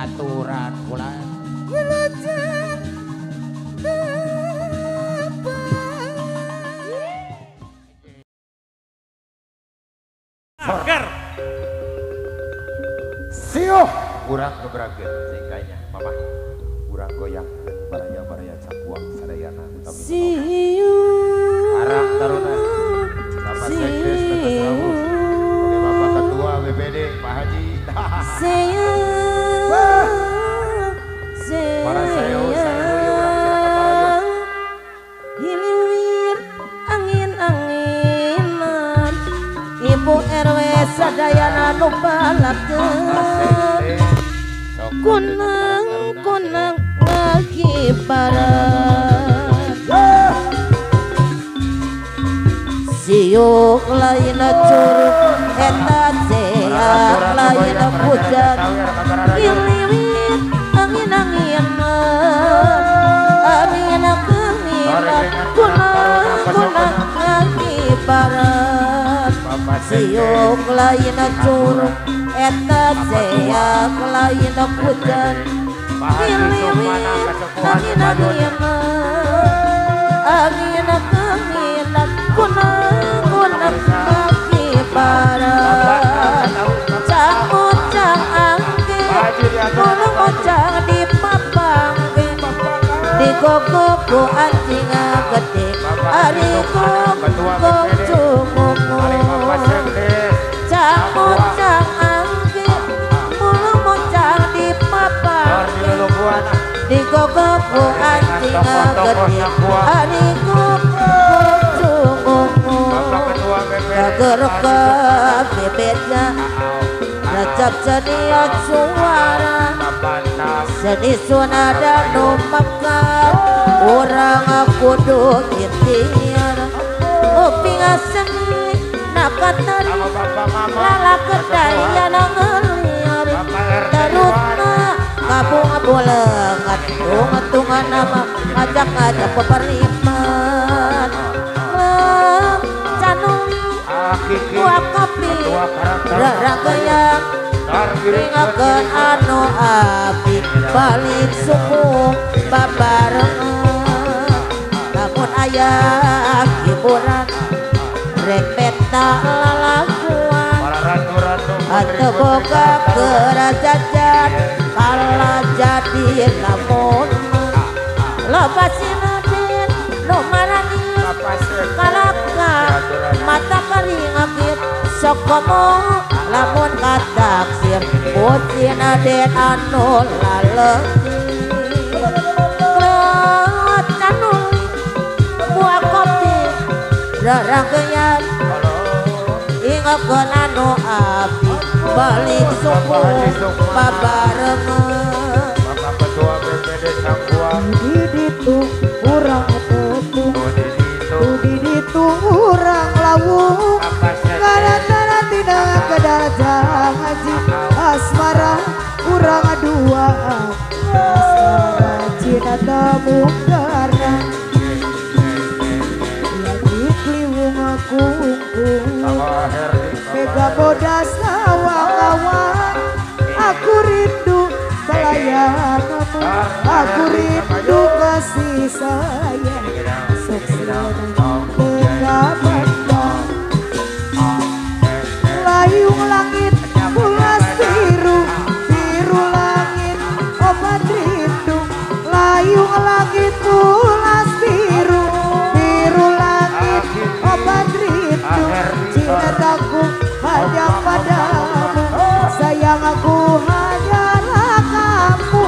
aturan pula Agar siuh kurang keberagaman singkanya mama kurang goyang baraya-baraya cakuang sadayana siuh arang taruna Bapak Sekdes Tetes Rawu oke Bapak Ketua BPD Pak Haji para sayo hiliwir angin-anginan Ibu RW sadayana nu balakeun kunang ngakibaran siuk laina curug eta seak laina hujan hiliwir angin-anginan kunang ngakibaran siuk laina curug eta seak laina hujan hiliwir angin-anginan kunang ngakibaran cang-ucang angin kulung ucang di papangke di koko anjing gede ari koko cungungu cang-ucang angin kulung ucang di papangke di koko anjing gede ari koko cungungu gager bebetnya Rajab ceria suara seni sunada nu mekat urang kudu ikhtiar uping seni nakatan lala kedaya ngeliar darutna kabung bolengan tungan nama ngajak peperiman canung buah kopi raragayang ringakeun anu api balik suku babarengan lamun aya hiburan repeta lalakuan ateu boga kerajajan kala jadi lamun loba sinaden nu marani kalaka mata karingakit sok komo lamun kataksir pucin aden anu laleutik leut canuli buah kopi rarangkeyan ingekeun anu api balik suku babarengan Bapak Ketua BPD Sambuang di ditu urang tetu di ditu urang lawung gara-gara tidak kedajang haji asmara urang dua asmara cina tamu karena lagi kliwung kungkung mega bodas awang-awang aku rindu pelayananmu aku rindu kasih sayang seksana tegabanda layung langit pulas biru biru langit obat rindu layung langit pulas biru biru langit obat rindu cintaku hanya padamu sayang aku hanyalah kamu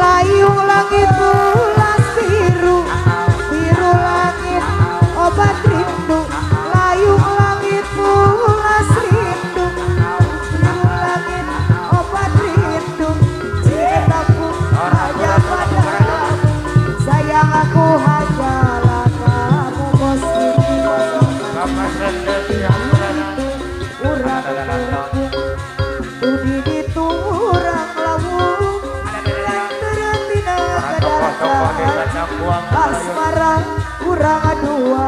layung langit pulas biru biru langit obat rindu layung langit pulas rindu biru langit obat rindu cintaku hanya padamu sayang aku hanyalah kamu bos ini Bapak Sekdes yang urang udi ditu urang lawung teretina kedalasan asmara urang dua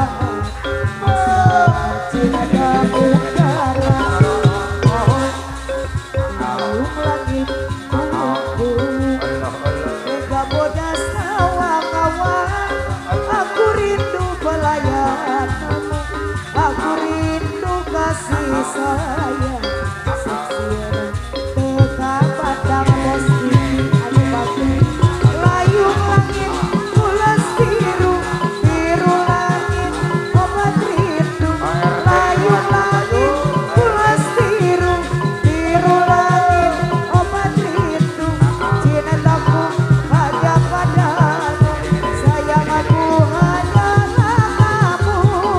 saya sisir teka padang pos TV anu bakti layung langit ulas biru biru langit obat rindu layung langit ulas biru biru langit obat rindu cintaku hanya padamu sayang aku hanyalah kamu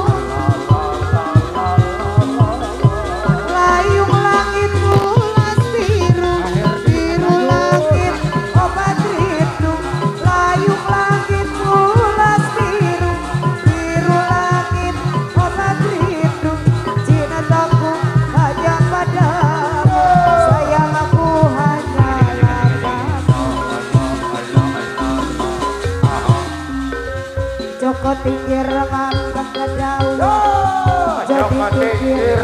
layung langit ulas biru biru langit obat rindu layung langit ulas biru biru langit obat rindu cintaku hanya padamu sayang aku hanyalah kamu Joko tingkir mangkat ke daun jadi tingkir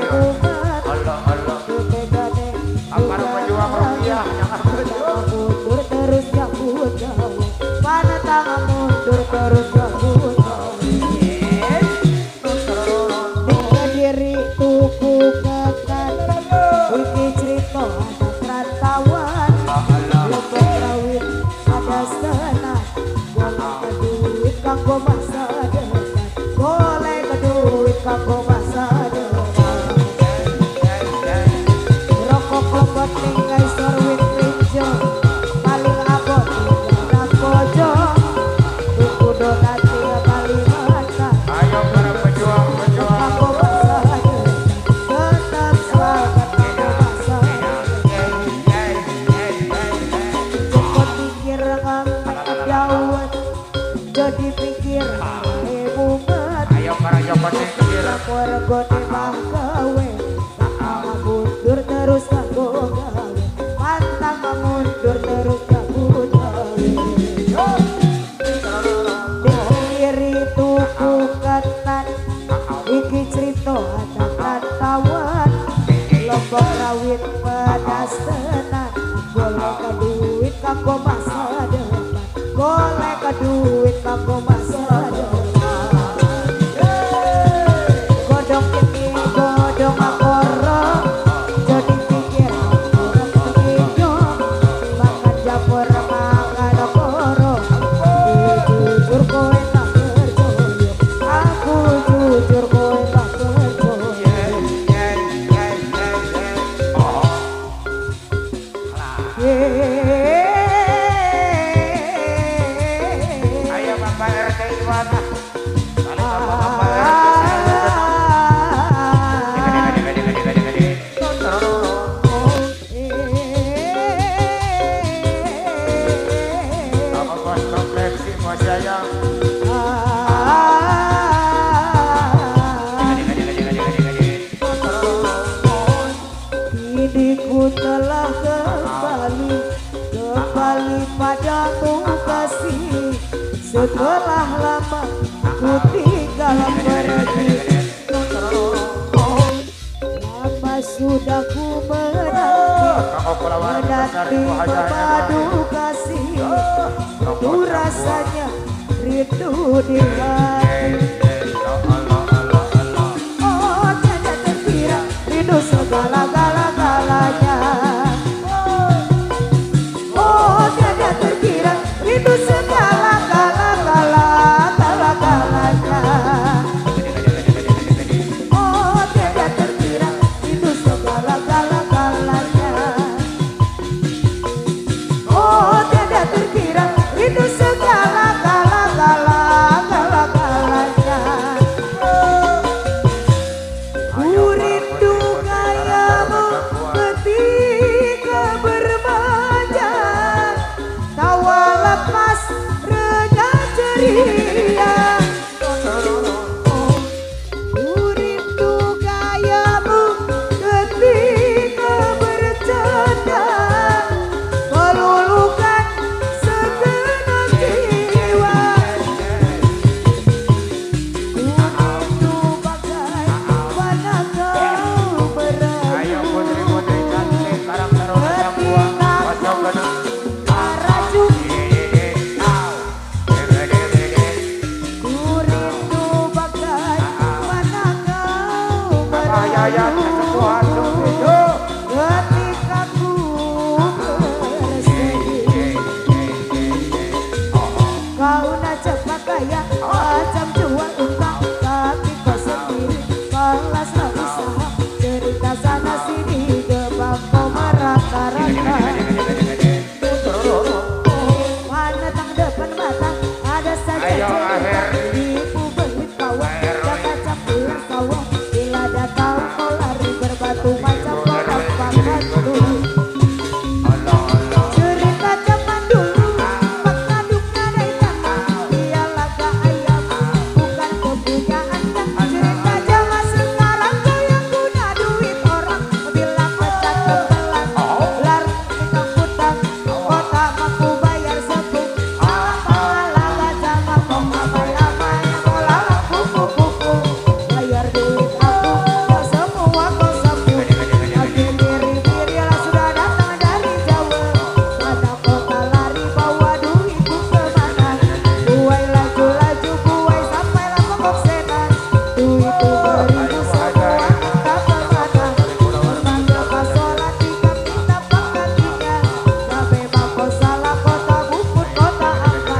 hubungan kepegane Para pejuang rupiah jangan mundur terus gak jauh mana tangan mundur terus gak jauh Dika diri tuku kekan iki cerita anak rantauan lepet rawit ada senang boleh ke duit kanggo masa depan boleh ke duit kanggo masa depan rokok klopot tinggal sorwit rinjo paling abot tinggal pojo tuku donat tinggal paling mata ayo para pejuang kanggo masa depan tetap semangat kanggo masa depan cepet pikir ngambil jauhan jadi pikir bungat ayo para Joko tingkir Warga tembak gawe Pantang mundur terus kanggo gawe Pantang mundur terus kanggo gawe Dikiri tuku ketan Iki cerita anak rantauan Lombok rawit pedas tenan Boleh ke duit kanggo masa depan Boleh ke duit kanggo masa depan Godong ini godong akoro jadi pikir orang begitu makan japur makan akoro jujur kowe tak percaya aku jujur kowe tak percaya ayo Bapak RT Iwana Bapak RT Bapak bos kompleksi bos sayang Kini ku telah kembali padamu kasih setelah lama ku tinggal pergi lama sudah ku menanti pepadu kasih itu rasanya rindu di hati oh tiada terkira rindu segala-galanya oh tiada terkira rindu segala-galanya oh tiada terkira rindu segala-galanya oh tiada terkira rindu segala-galanya rakyat sebuah itu. Ketika ku bersedih, kau nak cepat kaya macam jual utang, tapi kau sendiri malaslah usaha. Cerita sana sini gebang kau merata-rata. Mana tang depan mata ada saja cerita ibu belit kawan yang kacang pulang sawah. Bila datang kau lari berbatu macam orang pangkatu. Cerita zaman dulu makna duka dari tanah, dia laga ayam bukan kepunyaannya. Cerita zaman sekarang kau yang guna duit orang, bila pecat kebelan lari ke kamputan kota mampu bayar sepung. Alang-alang jangan kau amai-amai olah kuku-kuku, bayar duit aku yang semua kau sambung. Akhir diri-diri lah sudah datang dari Jawa, pada kota lari bawa duitku kemana. Buai laju-laju buai sampailah ke Boksena, duitku beribu semua tak kemana. Memanggil pas sholat tiga minta pangkatinya, ya memang kau salah kota bukut kota apa.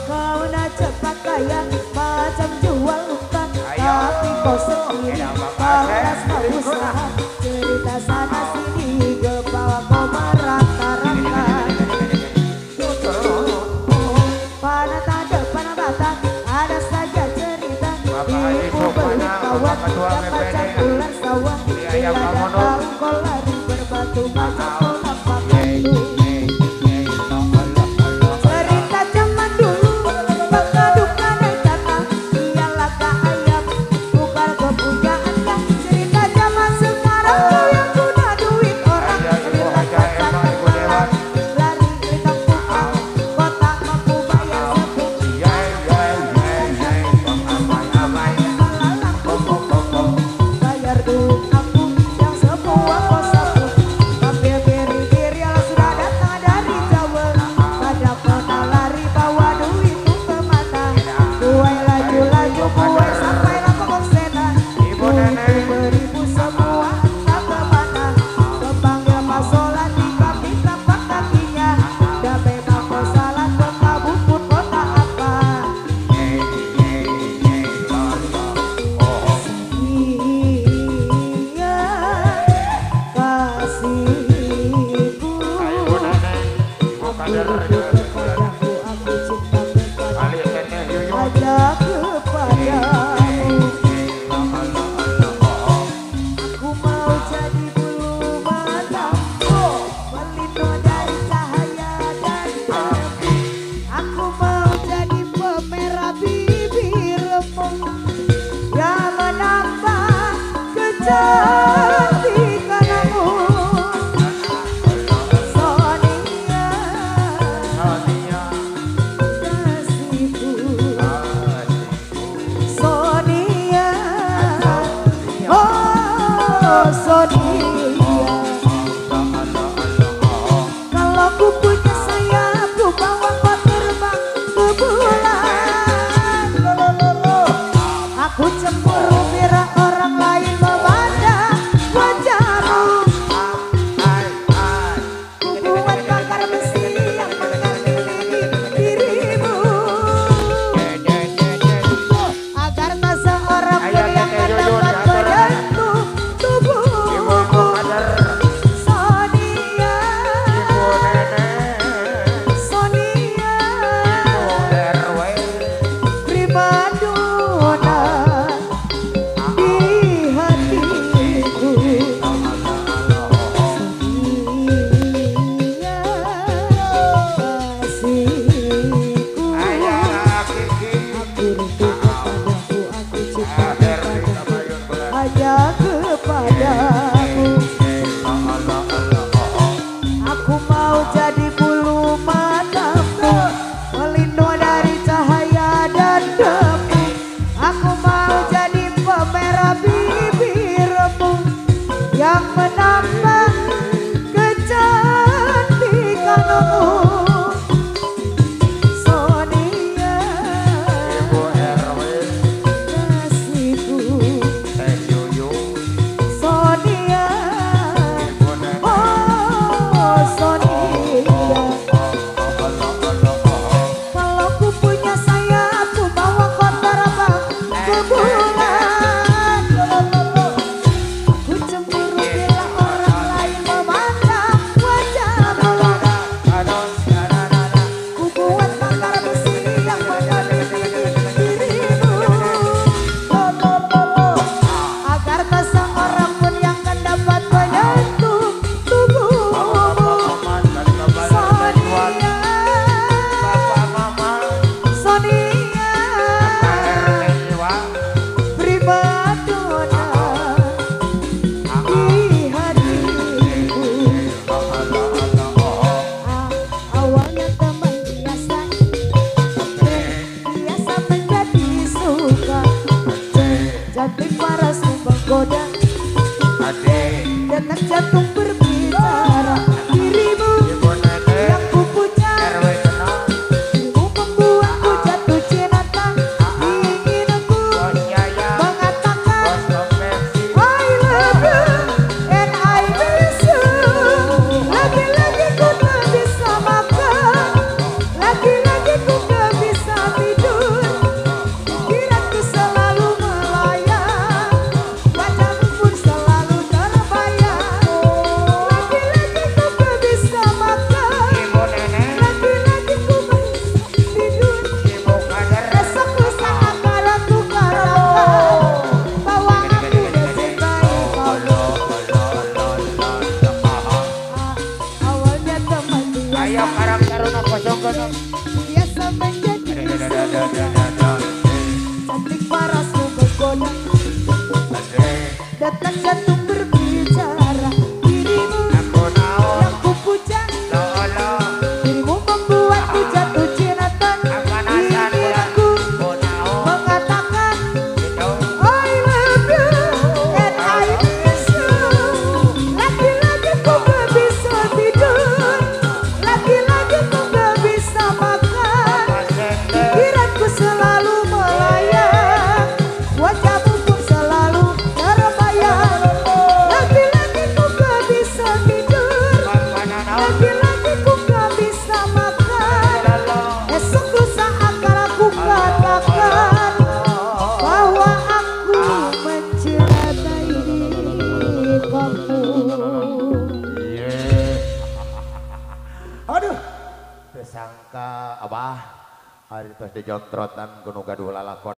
Kau nak cepat kaya macam jual utang, tapi kau sendiri malas mau usaha. Cerita sana sini gebawa kau merata-rata. Pada tak depan mata ada saja cerita ibu beli kawan yang pacar ular sawah. Bila datang kau lari berbatu macam orang pangkatu. Cerita zaman dulu makna duka dari tanah, dia laga ayam bukan kepunyaannya. Cerita zaman sekarang kau yang guna duit orang, bila pecat kebelan lari ke kamputan kota mampu bayar sepung. Bayar duit aku yang semua kau sambung. Ambil diri-diri yang sudah datang dari Jawa, pada kota lari bawa duitku kemana. Buai laju-laju buai sampailah ke Boksena, duitku beribu semua tak kemana. Kepanggil pas sholat tiga minta kakinya, dah memang kau salah kota bukut kota apa. Iya kasihku, aku rindu kepadamu, aku cinta kepadamu, ajak kepadamu. menggoda Adik detak jantung berbicara dirimu Ibu nenek yang kupunya RW kenal dirimu membuatku jatuh cinta ingin aku Bos Yaya mengatakan Bos Pepsi I love you and I miss you. Lagi-lagi ku tak bisa makan, lagi-lagi ku tak bisa tidur. Pikiranku selalu melayang, wajahmu pun selalu terbayang. Lagi-lagi ku tak bisa makan, Ibu nenek lagi-lagi ku tak bisa tidur. Ibu kader Esok lusa akan aku katakan bahwa aku mencintai kamu. Awalnya teman Ayo biasa, karakter nak kosong kono biasa menjadi cantik parasmu menggoda, detak jantung berbicara dirimu Aku naon yang kupuja, Lolo dirimu membuatku jatuh cinta. Ingin aku Aku naon mengatakan Itu I love you and I miss you. Lagi-lagi ku gak bisa tidur, lagi-lagi ku gak bisa makan. Pikiranku selalu melayang, wajahmu pun selalu terbayang. Lagi-lagi ku gak bisa tidur, lagi-lagi ku gak bisa makan. Esok lusa akan aku katakan bahwa aku mencintai kamu. Aduh, tersangka abah hari tos dijontrotan gunung gaduh lalakon